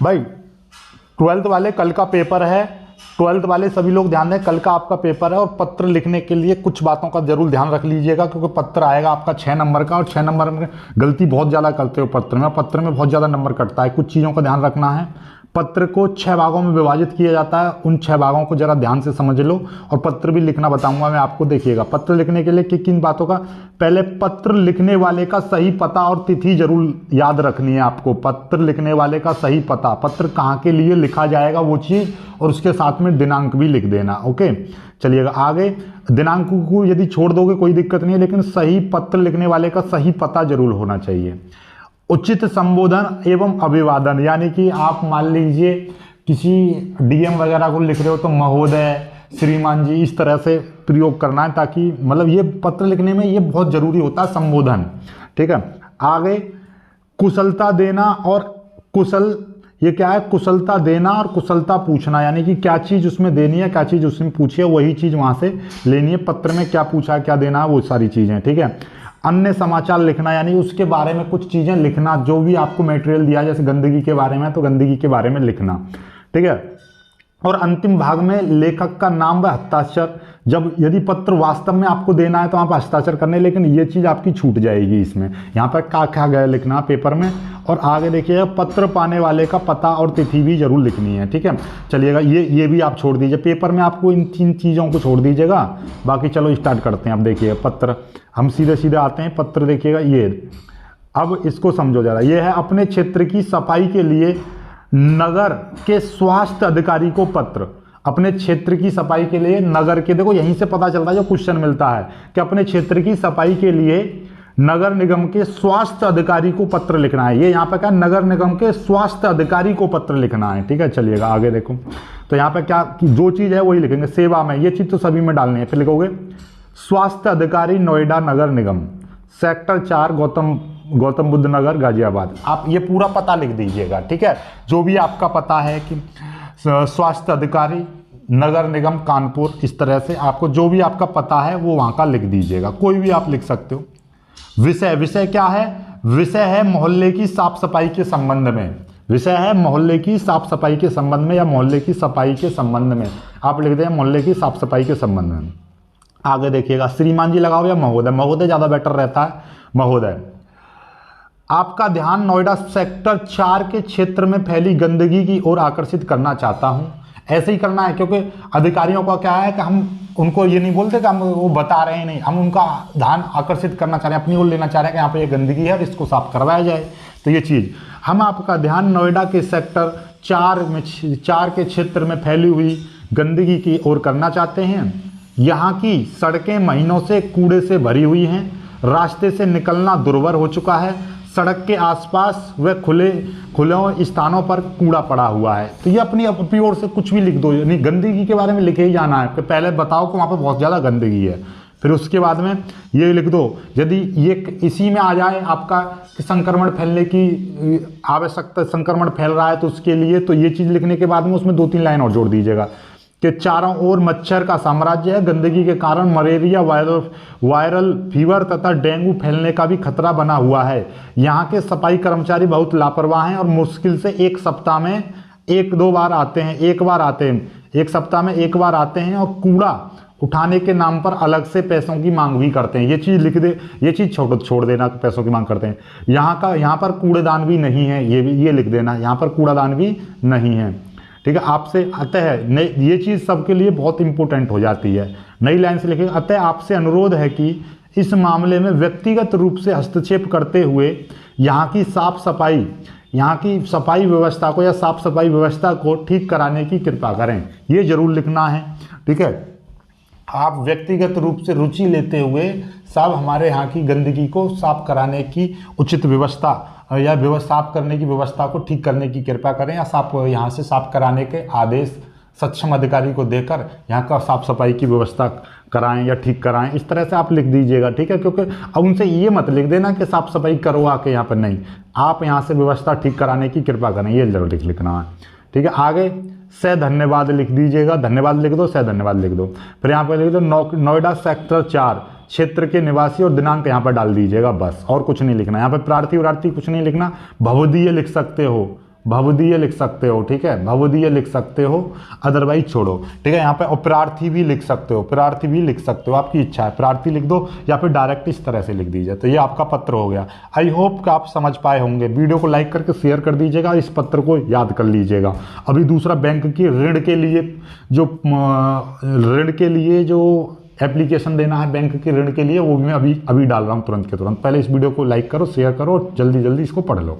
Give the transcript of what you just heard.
भाई 12th वाले कल का पेपर है, 12th वाले सभी लोग ध्यान दें, कल का आपका पेपर है और पत्र लिखने के लिए कुछ बातों का जरूर ध्यान रख लीजिएगा, क्योंकि पत्र आएगा आपका 6 नंबर का और 6 नंबर में गलती बहुत ज़्यादा करते हो पत्र में बहुत ज़्यादा नंबर कटता है। कुछ चीज़ों का ध्यान रखना है। पत्र को 6 भागों में विभाजित किया जाता है, उन 6 भागों को जरा ध्यान से समझ लो। और पत्र भी लिखना बताऊंगा मैं आपको। देखिएगा पत्र लिखने के लिए किन किन बातों का, पहले पत्र लिखने वाले का सही पता और तिथि जरूर याद रखनी है आपको। पत्र लिखने वाले का सही पता, पत्र कहाँ के लिए लिखा जाएगा वो चीज़, और उसके साथ में दिनांक भी लिख देना। ओके, चलिएगा आगे। दिनांक को यदि छोड़ दोगे कोई दिक्कत नहीं है, लेकिन सही पत्र लिखने वाले का सही पता जरूर होना चाहिए। उचित संबोधन एवं अभिवादन, यानी कि आप मान लीजिए किसी डीएम वगैरह को लिख रहे हो तो महोदय, श्रीमान जी, इस तरह से प्रयोग करना है, ताकि मतलब ये पत्र लिखने में ये बहुत जरूरी होता है संबोधन। ठीक है, आगे कुशलता देना और कुशल, ये क्या है, कुशलता देना और कुशलता पूछना, यानी कि क्या चीज़ उसमें देनी है, क्या चीज़ उसमें पूछी है, वही चीज़ वहाँ से लेनी है। पत्र में क्या पूछा है, क्या देना है, वो सारी चीज़ें। ठीक है, अन्य समाचार लिखना, यानी उसके बारे में कुछ चीज़ें लिखना, जो भी आपको मटेरियल दिया, जैसे गंदगी के बारे में तो गंदगी के बारे में लिखना। ठीक है, और अंतिम भाग में लेखक का नाम व हस्ताक्षर, जब यदि पत्र वास्तव में आपको देना है तो आप हस्ताक्षर करने, लेकिन ये चीज़ आपकी छूट जाएगी इसमें। यहाँ पर क्या क्या गया लिखना पेपर में। और आगे देखिएगा पत्र पाने वाले का पता और तिथि भी जरूर लिखनी है। ठीक है, चलिएगा ये भी आप छोड़ दीजिए पेपर में, आपको इन 3 चीज़ों को छोड़ दीजिएगा। बाकी चलो स्टार्ट करते हैं। अब देखिए पत्र, हम सीधे सीधे आते हैं। पत्र देखिएगा ये, अब इसको समझो जरा। ये है अपने क्षेत्र की सफाई के लिए नगर के स्वास्थ्य अधिकारी को पत्र। अपने क्षेत्र की सफाई के लिए नगर के, देखो यहीं से पता चलता है जो क्वेश्चन मिलता है कि अपने क्षेत्र की सफाई के लिए नगर निगम के स्वास्थ्य अधिकारी को पत्र लिखना है। ये यहाँ पे क्या, नगर निगम के स्वास्थ्य अधिकारी को पत्र लिखना है। ठीक है, चलिएगा आगे देखो। तो यहाँ पे क्या कि जो चीज़ है वही लिखेंगे। सेवा में, ये चीज़ तो सभी में डालनी है। फिर लिखोगे स्वास्थ्य अधिकारी नोएडा नगर निगम, सेक्टर 4 गौतम बुद्ध नगर गाजियाबाद। आप ये पूरा पता लिख दीजिएगा। ठीक है, जो भी आपका पता है कि स्वास्थ्य अधिकारी नगर निगम कानपुर, इस तरह से आपको जो भी आपका पता है वो वहाँ का लिख दीजिएगा। कोई भी आप लिख सकते हो। विषय, विषय क्या है, विषय है मोहल्ले की साफ सफाई के संबंध में। विषय है मोहल्ले की साफ सफाई के संबंध में, या मोहल्ले की सफाई के संबंध में आप लिख दें, मोहल्ले की साफ सफाई के संबंध में। आगे देखिएगा श्रीमान जी लगाओ या महोदय, महोदय ज़्यादा बेटर रहता है, महोदय। आपका ध्यान नोएडा सेक्टर 4 के क्षेत्र में फैली गंदगी की ओर आकर्षित करना चाहता हूं। ऐसे ही करना है, क्योंकि अधिकारियों का क्या है कि हम उनको ये नहीं बोलते कि हम वो बता रहे हैं, नहीं, हम उनका ध्यान आकर्षित करना चाह रहे हैं, अपनी ओर लेना चाह रहे हैं कि यहाँ पे ये गंदगी है और इसको साफ करवाया जाए। तो ये चीज़, हम आपका ध्यान नोएडा के सेक्टर 4 के क्षेत्र में फैली हुई गंदगी की ओर करना चाहते हैं। यहाँ की सड़कें महीनों से कूड़े से भरी हुई हैं, रास्ते से निकलना दुर्भर हो चुका है, सड़क के आसपास व खुले स्थानों पर कूड़ा पड़ा हुआ है। तो ये अपनी ओर से कुछ भी लिख दो, नहीं गंदगी के बारे में लिखे ही जाना है कि पहले बताओ कि वहाँ पर बहुत ज़्यादा गंदगी है, फिर उसके बाद में ये लिख दो। यदि ये इसी में आ जाए आपका कि संक्रमण फैलने की आवश्यकता, संक्रमण फैल रहा है तो उसके लिए, तो ये चीज़ लिखने के बाद में उसमें 2-3 लाइन और जोड़ दीजिएगा कि चारों ओर मच्छर का साम्राज्य है, गंदगी के कारण मलेरिया, वायरल फीवर तथा डेंगू फैलने का भी खतरा बना हुआ है। यहाँ के सफाई कर्मचारी बहुत लापरवाह हैं और मुश्किल से एक सप्ताह में 1-2 बार आते हैं, एक सप्ताह में 1 बार आते हैं और कूड़ा उठाने के नाम पर अलग से पैसों की मांग भी करते हैं। ये चीज़ लिख दे, ये चीज़ छोड़ देना, पैसों की मांग करते हैं। यहाँ पर कूड़ेदान भी नहीं है, ये लिख देना, यहाँ पर कूड़ादान भी नहीं है। ठीक है, आपसे अतः ये चीज़ सबके लिए बहुत इंपॉर्टेंट हो जाती है। नई लाइन से लिखेगा, अतः आपसे अनुरोध है कि इस मामले में व्यक्तिगत रूप से हस्तक्षेप करते हुए यहाँ की सफाई व्यवस्था को या साफ सफाई व्यवस्था को ठीक कराने की कृपा करें। ये जरूर लिखना है। ठीक है, आप व्यक्तिगत रूप से रुचि लेते हुए सब हमारे यहाँ की गंदगी को साफ कराने की उचित व्यवस्था या साफ करने की व्यवस्था को ठीक करने की कृपा करें, या यहाँ से साफ कराने के आदेश सक्षम अधिकारी को देकर यहाँ का साफ सफाई की व्यवस्था कराएं या ठीक कराएं। इस तरह से आप लिख दीजिएगा। ठीक है, क्योंकि अब उनसे ये मत लिख देना कि साफ सफाई करो आके यहाँ पर, नहीं, आप यहाँ से व्यवस्था ठीक कराने की कृपा करें, ये जरूर लिखना है। ठीक है, आगे से धन्यवाद लिख दीजिएगा, धन्यवाद लिख दो, से धन्यवाद लिख दो। फिर यहाँ पर लिख दो नोएडा सेक्टर 4 क्षेत्र के निवासी और दिनांक यहाँ पर डाल दीजिएगा, बस और कुछ नहीं लिखना। यहाँ पर प्रार्थी कुछ नहीं लिखना, भवदीय लिख सकते हो, भवदीय लिख सकते हो, ठीक है, भवदीय लिख सकते हो, अदरवाइज छोड़ो, ठीक है। यहाँ पे और प्रार्थी भी लिख सकते हो, प्रार्थी भी लिख सकते हो, आपकी इच्छा है, प्रार्थी लिख दो या फिर डायरेक्ट इस तरह से लिख दीजिए। तो ये आपका पत्र हो गया। आई होप कि आप समझ पाए होंगे। वीडियो को लाइक करके शेयर कर दीजिएगा, इस पत्र को याद कर लीजिएगा। अभी दूसरा बैंक की ऋण के लिए जो एप्लीकेशन देना है बैंक के ऋण के लिए, वो मैं अभी डाल रहा हूँ तुरंत के तुरंत। पहले इस वीडियो को लाइक करो, शेयर करो और जल्दी जल्दी इसको पढ़ लो।